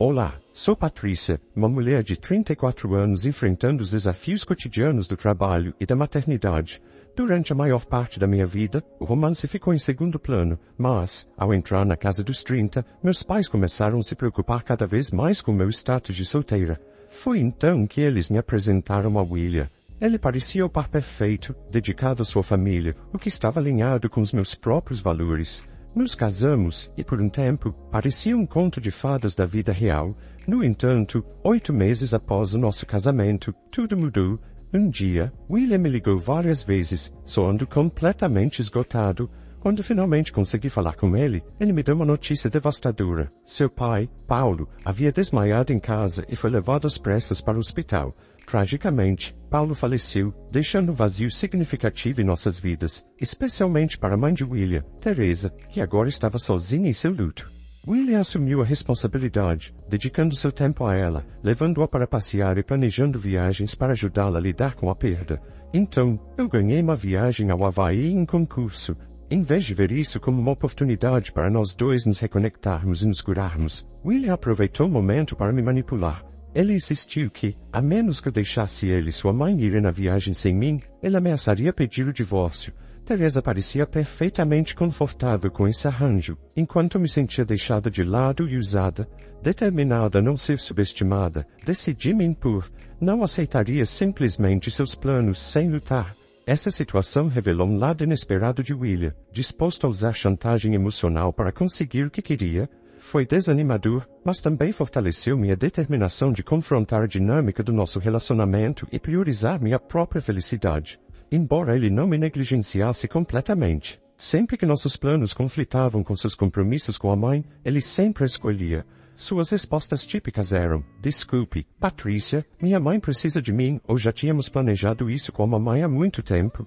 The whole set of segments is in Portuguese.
Olá, sou Patrícia, uma mulher de 34 anos enfrentando os desafios cotidianos do trabalho e da maternidade. Durante a maior parte da minha vida, o romance ficou em segundo plano, mas, ao entrar na casa dos 30, meus pais começaram a se preocupar cada vez mais com meu status de solteira. Foi então que eles me apresentaram a William. Ele parecia o par perfeito, dedicado à sua família, o que estava alinhado com os meus próprios valores. Nos casamos, e por um tempo, parecia um conto de fadas da vida real. No entanto, 8 meses após o nosso casamento, tudo mudou. Um dia, William me ligou várias vezes, soando completamente esgotado. Quando finalmente consegui falar com ele, ele me deu uma notícia devastadora. Seu pai, Paulo, havia desmaiado em casa e foi levado às pressas para o hospital. Tragicamente, Paulo faleceu, deixando um vazio significativo em nossas vidas, especialmente para a mãe de William, Teresa, que agora estava sozinha em seu luto. William assumiu a responsabilidade, dedicando seu tempo a ela, levando-a para passear e planejando viagens para ajudá-la a lidar com a perda. Então, eu ganhei uma viagem ao Havaí em concurso. Em vez de ver isso como uma oportunidade para nós dois nos reconectarmos e nos curarmos, William aproveitou o momento para me manipular. Ele insistiu que, a menos que eu deixasse ele e sua mãe irem na viagem sem mim, ele ameaçaria pedir o divórcio. Teresa parecia perfeitamente confortável com esse arranjo, enquanto eu me sentia deixada de lado e usada. Determinada a não ser subestimada, decidi me impor. Não aceitaria simplesmente seus planos sem lutar. Essa situação revelou um lado inesperado de William, disposto a usar chantagem emocional para conseguir o que queria. Foi desanimador, mas também fortaleceu minha determinação de confrontar a dinâmica do nosso relacionamento e priorizar minha própria felicidade. Embora ele não me negligenciasse completamente, sempre que nossos planos conflitavam com seus compromissos com a mãe, ele sempre escolhia. Suas respostas típicas eram: desculpe, Patrícia, minha mãe precisa de mim, ou já tínhamos planejado isso com a mamãe há muito tempo.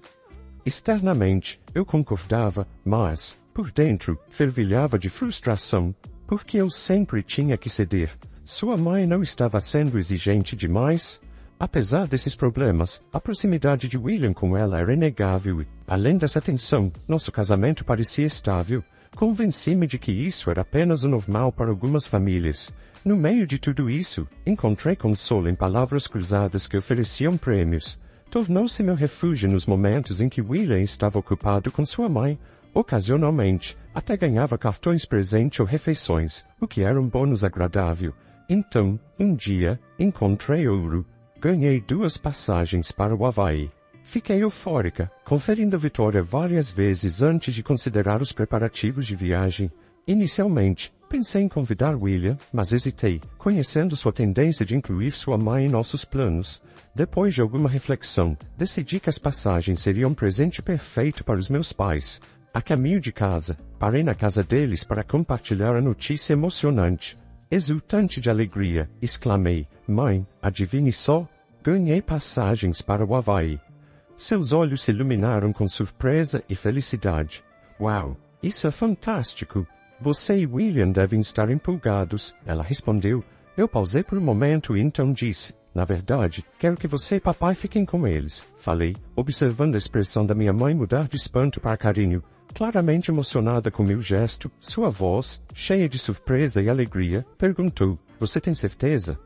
Externamente, eu concordava, mas, por dentro, fervilhava de frustração. Porque eu sempre tinha que ceder. Sua mãe não estava sendo exigente demais? Apesar desses problemas, a proximidade de William com ela era inegável e, além dessa tensão, nosso casamento parecia estável. Convenci-me de que isso era apenas o normal para algumas famílias. No meio de tudo isso, encontrei consolo em palavras cruzadas que ofereciam prêmios. Tornou-se meu refúgio nos momentos em que William estava ocupado com sua mãe. Ocasionalmente, até ganhava cartões presente ou refeições, o que era um bônus agradável. Então, um dia, encontrei ouro. Ganhei 2 passagens para o Havaí. Fiquei eufórica, conferindo a vitória várias vezes antes de considerar os preparativos de viagem. Inicialmente, pensei em convidar William, mas hesitei, conhecendo sua tendência de incluir sua mãe em nossos planos. Depois de alguma reflexão, decidi que as passagens seriam um presente perfeito para os meus pais. A caminho de casa, parei na casa deles para compartilhar a notícia emocionante. Exultante de alegria, exclamei: mãe, adivinhe só? Ganhei passagens para o Havaí. Seus olhos se iluminaram com surpresa e felicidade. Uau, isso é fantástico! Você e William devem estar empolgados, ela respondeu. Eu pausei por um momento e então disse: na verdade, quero que você e papai fiquem com eles. Falei, observando a expressão da minha mãe mudar de espanto para carinho. Claramente emocionada com meu gesto, sua voz, cheia de surpresa e alegria, perguntou: você tem certeza?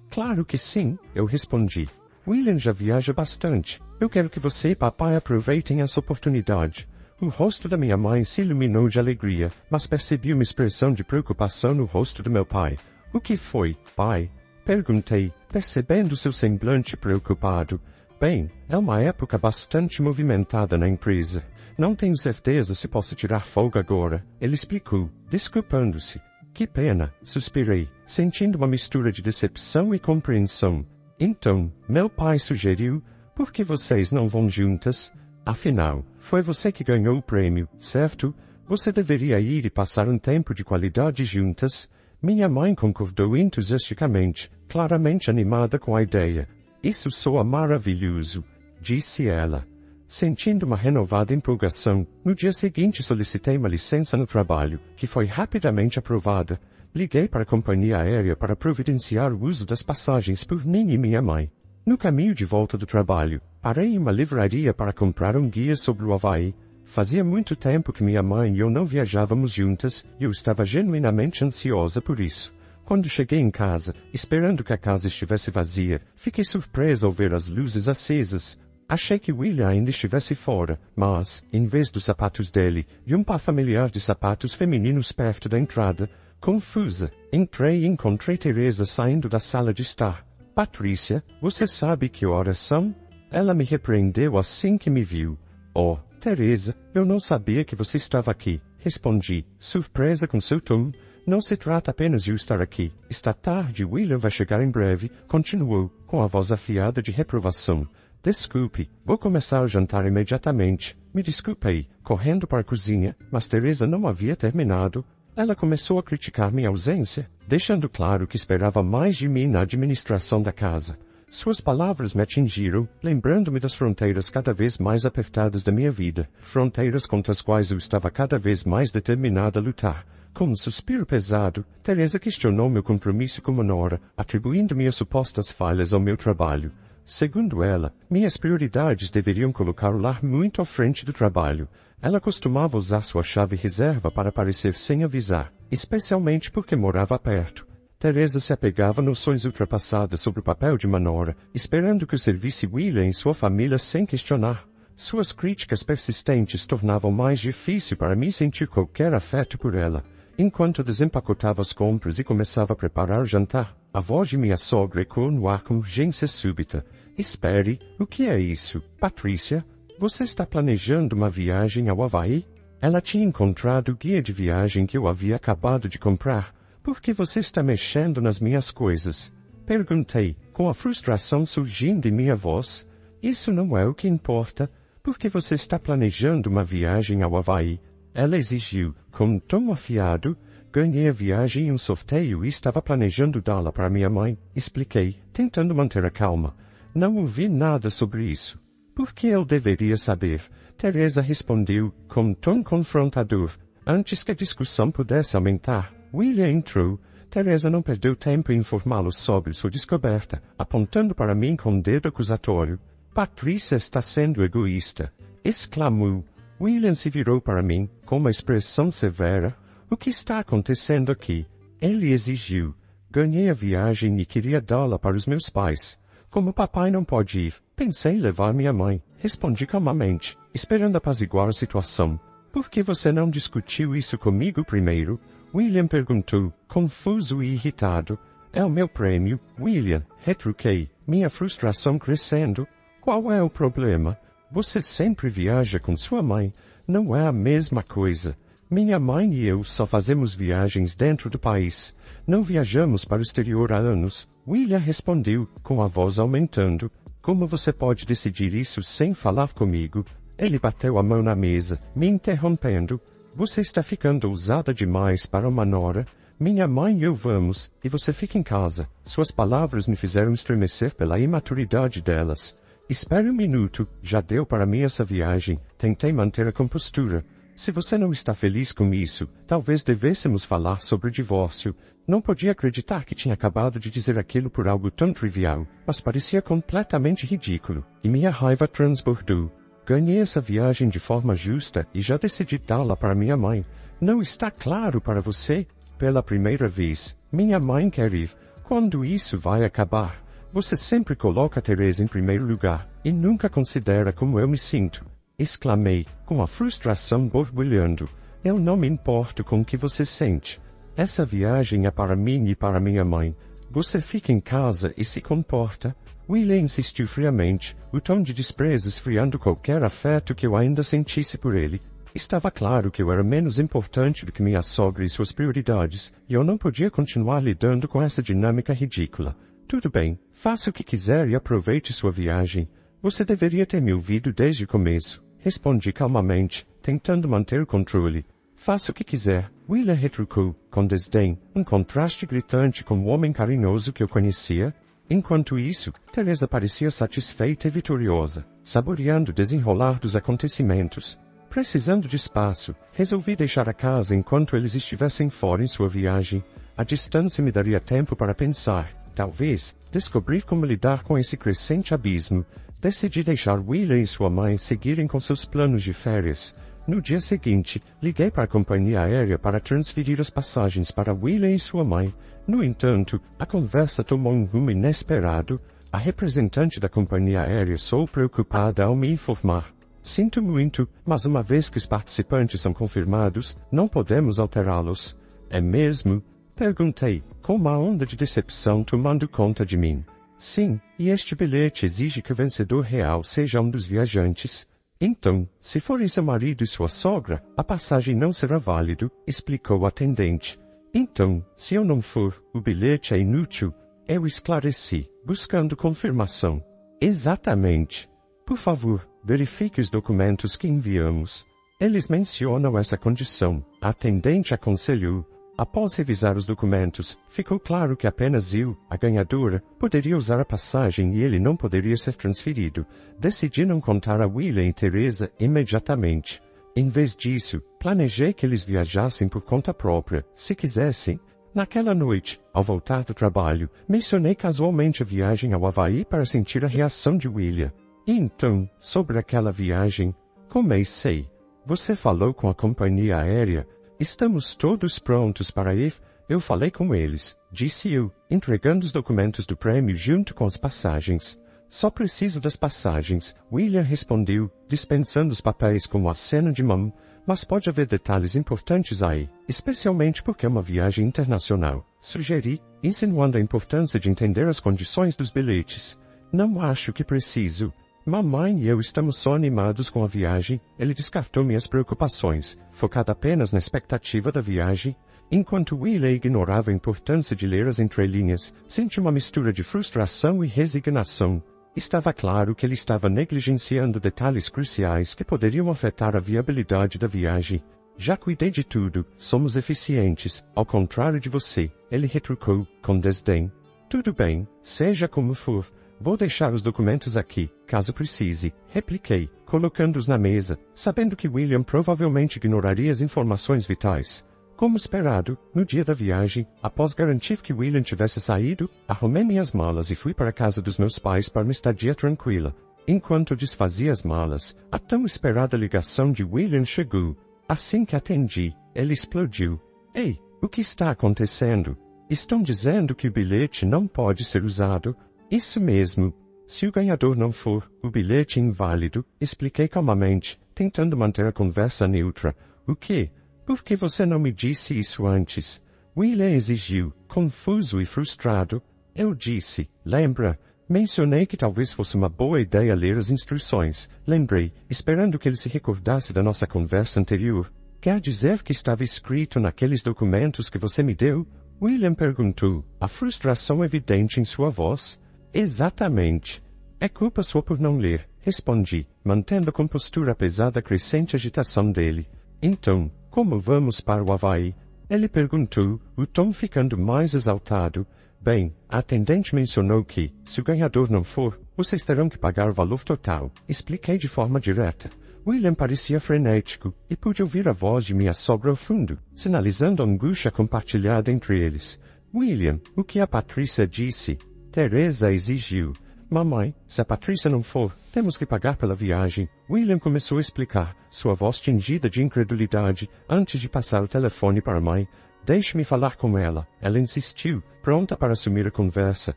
Claro que sim, eu respondi. William já viaja bastante. Eu quero que você e papai aproveitem essa oportunidade. O rosto da minha mãe se iluminou de alegria, mas percebi uma expressão de preocupação no rosto do meu pai. O que foi, pai? Perguntei, percebendo seu semblante preocupado. Bem, é uma época bastante movimentada na empresa. Não tenho certeza se posso tirar folga agora, ele explicou, desculpando-se. Que pena, suspirei, sentindo uma mistura de decepção e compreensão. Então, meu pai sugeriu, por que vocês não vão juntas? Afinal, foi você que ganhou o prêmio, certo? Você deveria ir e passar um tempo de qualidade juntas. Minha mãe concordou entusiasticamente, claramente animada com a ideia. Isso soa maravilhoso, disse ela. Sentindo uma renovada empolgação, no dia seguinte solicitei uma licença no trabalho, que foi rapidamente aprovada. Liguei para a companhia aérea para providenciar o uso das passagens por mim e minha mãe. No caminho de volta do trabalho, parei em uma livraria para comprar um guia sobre o Havaí. Fazia muito tempo que minha mãe e eu não viajávamos juntas, e eu estava genuinamente ansiosa por isso. Quando cheguei em casa, esperando que a casa estivesse vazia, fiquei surpresa ao ver as luzes acesas. Achei que William ainda estivesse fora, mas, em vez dos sapatos dele, e um par familiar de sapatos femininos perto da entrada, confusa, entrei e encontrei Teresa saindo da sala de estar. Patrícia, você sabe que horas são? Ela me repreendeu assim que me viu. Oh, Teresa, eu não sabia que você estava aqui. Respondi, surpresa com seu tom. Não se trata apenas de eu estar aqui. Está tarde, William vai chegar em breve, continuou, com a voz afiada de reprovação. Desculpe, vou começar o jantar imediatamente. Me desculpei, correndo para a cozinha, mas Teresa não havia terminado. Ela começou a criticar minha ausência, deixando claro que esperava mais de mim na administração da casa. Suas palavras me atingiram, lembrando-me das fronteiras cada vez mais apertadas da minha vida, fronteiras contra as quais eu estava cada vez mais determinada a lutar. Com um suspiro pesado, Teresa questionou meu compromisso como nora, atribuindo minhas supostas falhas ao meu trabalho. Segundo ela, minhas prioridades deveriam colocar o lar muito à frente do trabalho. Ela costumava usar sua chave reserva para aparecer sem avisar, especialmente porque morava perto. Teresa se apegava a noções ultrapassadas sobre o papel de uma nora, esperando que eu servisse William e sua família sem questionar. Suas críticas persistentes tornavam mais difícil para mim sentir qualquer afeto por ela. Enquanto desempacotava as compras e começava a preparar o jantar, a voz de minha sogra ecoou no ar com urgência súbita. Espere, o que é isso, Patrícia? Você está planejando uma viagem ao Havaí? Ela tinha encontrado o guia de viagem que eu havia acabado de comprar. Por que você está mexendo nas minhas coisas? Perguntei, com a frustração surgindo em minha voz. Isso não é o que importa. Por que você está planejando uma viagem ao Havaí? Ela exigiu, com um tom afiado. Ganhei a viagem em um sorteio e estava planejando dá-la para minha mãe. Expliquei, tentando manter a calma. Não ouvi nada sobre isso. Por que eu deveria saber? Teresa respondeu, com um tom confrontador. Antes que a discussão pudesse aumentar, William entrou. Teresa não perdeu tempo em informá-lo sobre sua descoberta, apontando para mim com um dedo acusatório. Patrícia está sendo egoísta, exclamou. William se virou para mim, com uma expressão severa. O que está acontecendo aqui? Ele exigiu. Ganhei a viagem e queria dá-la para os meus pais. Como papai não pode ir, pensei em levar minha mãe. Respondi calmamente, esperando apaziguar a situação. Por que você não discutiu isso comigo primeiro? William perguntou, confuso e irritado. É o meu prêmio, William, retruquei, minha frustração crescendo. Qual é o problema? Você sempre viaja com sua mãe. Não é a mesma coisa. Minha mãe e eu só fazemos viagens dentro do país. Não viajamos para o exterior há anos. William respondeu, com a voz aumentando. Como você pode decidir isso sem falar comigo? Ele bateu a mão na mesa, me interrompendo. Você está ficando ousada demais para uma nora. Minha mãe e eu vamos, e você fica em casa. Suas palavras me fizeram estremecer pela imaturidade delas. Espere um minuto, já deu para mim essa viagem. Tentei manter a compostura. Se você não está feliz com isso, talvez devêssemos falar sobre o divórcio. Não podia acreditar que tinha acabado de dizer aquilo por algo tão trivial, mas parecia completamente ridículo, e minha raiva transbordou. Ganhei essa viagem de forma justa e já decidi dá-la para minha mãe. Não está claro para você? Pela primeira vez, minha mãe quer ir. Quando isso vai acabar? Você sempre coloca a Teresa em primeiro lugar, e nunca considera como eu me sinto. Exclamei, com a frustração borbulhando. Eu não me importo com o que você sente. Essa viagem é para mim e para minha mãe. Você fica em casa e se comporta. William insistiu friamente, o tom de desprezo esfriando qualquer afeto que eu ainda sentisse por ele. Estava claro que eu era menos importante do que minha sogra e suas prioridades, e eu não podia continuar lidando com essa dinâmica ridícula. Tudo bem, faça o que quiser e aproveite sua viagem. Você deveria ter me ouvido desde o começo. Respondi calmamente, tentando manter o controle. Faça o que quiser, William retrucou, com desdém, um contraste gritante com o homem carinhoso que eu conhecia. Enquanto isso, Teresa parecia satisfeita e vitoriosa, saboreando o desenrolar dos acontecimentos. Precisando de espaço, resolvi deixar a casa enquanto eles estivessem fora em sua viagem. A distância me daria tempo para pensar, talvez, descobrir como lidar com esse crescente abismo. Decidi deixar William e sua mãe seguirem com seus planos de férias. No dia seguinte, liguei para a companhia aérea para transferir as passagens para William e sua mãe. No entanto, a conversa tomou um rumo inesperado. A representante da companhia aérea soou preocupada ao me informar. Sinto muito, mas uma vez que os participantes são confirmados, não podemos alterá-los. É mesmo? Perguntei, com uma onda de decepção tomando conta de mim. Sim, e este bilhete exige que o vencedor real seja um dos viajantes. Então, se forem seu marido e sua sogra, a passagem não será válido, explicou o atendente. Então, se eu não for, o bilhete é inútil. Eu esclareci, buscando confirmação. Exatamente. Por favor, verifique os documentos que enviamos. Eles mencionam essa condição. A atendente aconselhou. Após revisar os documentos, ficou claro que apenas eu, a ganhadora, poderia usar a passagem e ele não poderia ser transferido. Decidi não contar a William e Teresa imediatamente. Em vez disso, planejei que eles viajassem por conta própria, se quisessem. Naquela noite, ao voltar do trabalho, mencionei casualmente a viagem ao Havaí para sentir a reação de William. E então, sobre aquela viagem, comecei. Você falou com a companhia aérea? Estamos todos prontos para ir. Eu falei com eles, disse eu, entregando os documentos do prêmio junto com as passagens. Só preciso das passagens, William respondeu, dispensando os papéis com um aceno de mão, mas pode haver detalhes importantes aí, especialmente porque é uma viagem internacional. Sugeri, insinuando a importância de entender as condições dos bilhetes. Não acho que preciso. Mamãe e eu estamos só animados com a viagem. Ele descartou minhas preocupações, focado apenas na expectativa da viagem. Enquanto William ignorava a importância de ler as entrelinhas, senti uma mistura de frustração e resignação. Estava claro que ele estava negligenciando detalhes cruciais que poderiam afetar a viabilidade da viagem. Já cuidei de tudo, somos eficientes, ao contrário de você, ele retrucou, com desdém. Tudo bem, seja como for. Vou deixar os documentos aqui, caso precise, repliquei, colocando-os na mesa, sabendo que William provavelmente ignoraria as informações vitais. Como esperado, no dia da viagem, após garantir que William tivesse saído, arrumei minhas malas e fui para a casa dos meus pais para uma estadia tranquila. Enquanto desfazia as malas, a tão esperada ligação de William chegou. Assim que atendi, ele explodiu. Ei, o que está acontecendo? Estão dizendo que o bilhete não pode ser usado? Isso mesmo. Se o ganhador não for, o bilhete é inválido, expliquei calmamente, tentando manter a conversa neutra. O quê? Por que você não me disse isso antes? William exigiu, confuso e frustrado. Eu disse, lembra? Mencionei que talvez fosse uma boa ideia ler as instruções. Lembrei, esperando que ele se recordasse da nossa conversa anterior. Quer dizer que estava escrito naqueles documentos que você me deu? William perguntou, a frustração evidente em sua voz. Exatamente. É culpa sua por não ler, respondi, mantendo a compostura apesar da crescente agitação dele. Então, como vamos para o Havaí? Ele perguntou, o tom ficando mais exaltado. Bem, a atendente mencionou que, se o ganhador não for, vocês terão que pagar o valor total, expliquei de forma direta. William parecia frenético, e pude ouvir a voz de minha sogra ao fundo, sinalizando a angústia compartilhada entre eles. William, o que a Patrícia disse? Teresa exigiu. Mamãe, se a Patrícia não for, temos que pagar pela viagem. William começou a explicar, sua voz tingida de incredulidade, antes de passar o telefone para a mãe. Deixe-me falar com ela. Ela insistiu, pronta para assumir a conversa,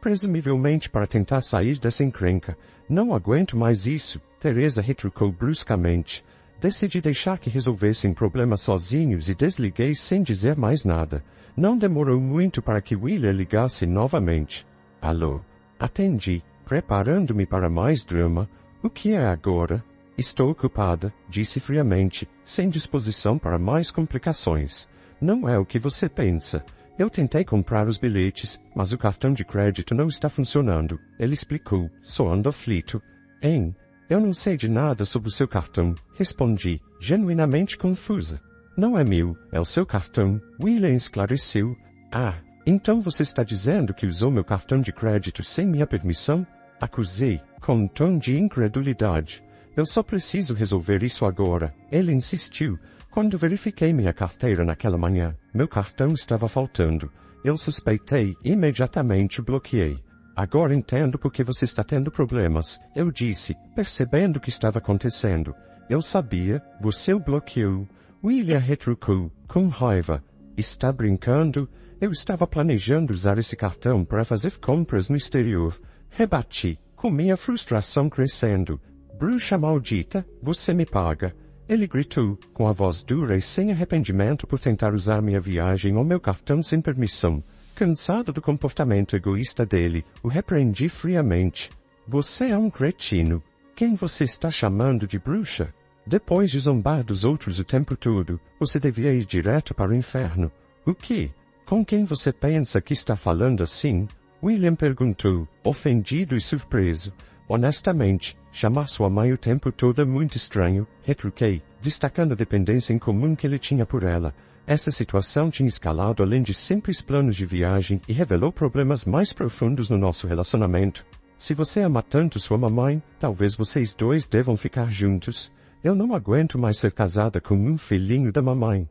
presumivelmente para tentar sair dessa encrenca. Não aguento mais isso, Teresa retrucou bruscamente. Decidi deixar que resolvessem problemas sozinhos e desliguei sem dizer mais nada. Não demorou muito para que William ligasse novamente. Alô? Atendi, preparando-me para mais drama. O que é agora? Estou ocupada, disse friamente, sem disposição para mais complicações. Não é o que você pensa. Eu tentei comprar os bilhetes, mas o cartão de crédito não está funcionando, ele explicou, soando aflito. Hein? Eu não sei de nada sobre o seu cartão, respondi, genuinamente confusa. Não é meu, é o seu cartão, William esclareceu. Ah, então você está dizendo que usou meu cartão de crédito sem minha permissão? Acusei, com um tom de incredulidade. Eu só preciso resolver isso agora, ele insistiu. Quando verifiquei minha carteira naquela manhã, meu cartão estava faltando. Eu suspeitei e imediatamente o bloqueei. Agora entendo por que você está tendo problemas, eu disse, percebendo o que estava acontecendo. Eu sabia, você o bloqueou. William retrucou, com raiva. Está brincando? Eu estava planejando usar esse cartão para fazer compras no exterior. Rebati, com minha frustração crescendo. Bruxa maldita, você me paga. Ele gritou, com a voz dura e sem arrependimento por tentar usar minha viagem ou meu cartão sem permissão. Cansado do comportamento egoísta dele, o repreendi friamente. Você é um cretino. Quem você está chamando de bruxa? Depois de zombar dos outros o tempo todo, você devia ir direto para o inferno. O quê? Com quem você pensa que está falando assim? William perguntou, ofendido e surpreso. Honestamente, chamar sua mãe o tempo todo é muito estranho, retruquei, destacando a dependência em comum que ele tinha por ela. Essa situação tinha escalado além de simples planos de viagem e revelou problemas mais profundos no nosso relacionamento. Se você ama tanto sua mamãe, talvez vocês dois devam ficar juntos. Eu não aguento mais ser casada com um filhinho da mamãe.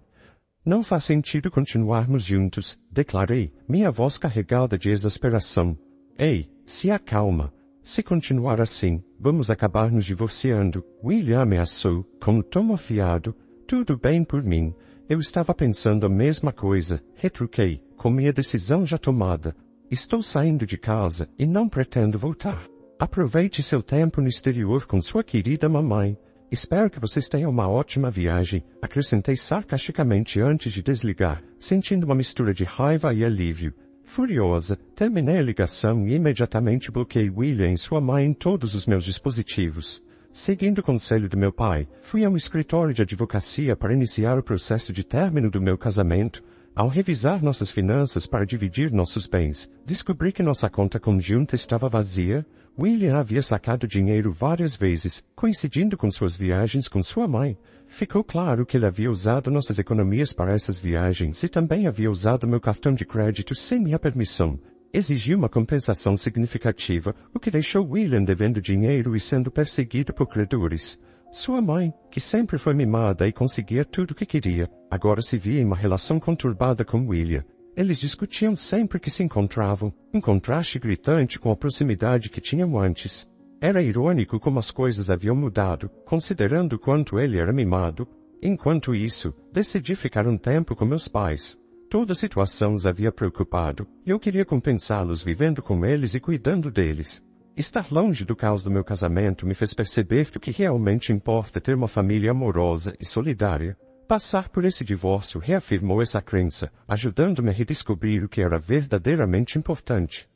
Não faz sentido continuarmos juntos, declarei, minha voz carregada de exasperação. Ei, se acalma. Se continuar assim, vamos acabar nos divorciando. William ameaçou, com um tom afiado. Tudo bem por mim. Eu estava pensando a mesma coisa, retruquei, com minha decisão já tomada. Estou saindo de casa e não pretendo voltar. Aproveite seu tempo no exterior com sua querida mamãe. Espero que vocês tenham uma ótima viagem, acrescentei sarcasticamente antes de desligar, sentindo uma mistura de raiva e alívio. Furiosa, terminei a ligação e imediatamente bloqueei William e sua mãe em todos os meus dispositivos. Seguindo o conselho do meu pai, fui a um escritório de advocacia para iniciar o processo de término do meu casamento. Ao revisar nossas finanças para dividir nossos bens, descobri que nossa conta conjunta estava vazia. William havia sacado dinheiro várias vezes, coincidindo com suas viagens com sua mãe. Ficou claro que ele havia usado nossas economias para essas viagens e também havia usado meu cartão de crédito sem minha permissão. Exigi uma compensação significativa, o que deixou William devendo dinheiro e sendo perseguido por credores. Sua mãe, que sempre foi mimada e conseguia tudo o que queria, agora se via em uma relação conturbada com William. Eles discutiam sempre que se encontravam, um contraste gritante com a proximidade que tinham antes. Era irônico como as coisas haviam mudado, considerando quanto ele era mimado. Enquanto isso, decidi ficar um tempo com meus pais. Toda a situação os havia preocupado, e eu queria compensá-los vivendo com eles e cuidando deles. Estar longe do caos do meu casamento me fez perceber que o que realmente importa é ter uma família amorosa e solidária. Passar por esse divórcio reafirmou essa crença, ajudando-me a redescobrir o que era verdadeiramente importante.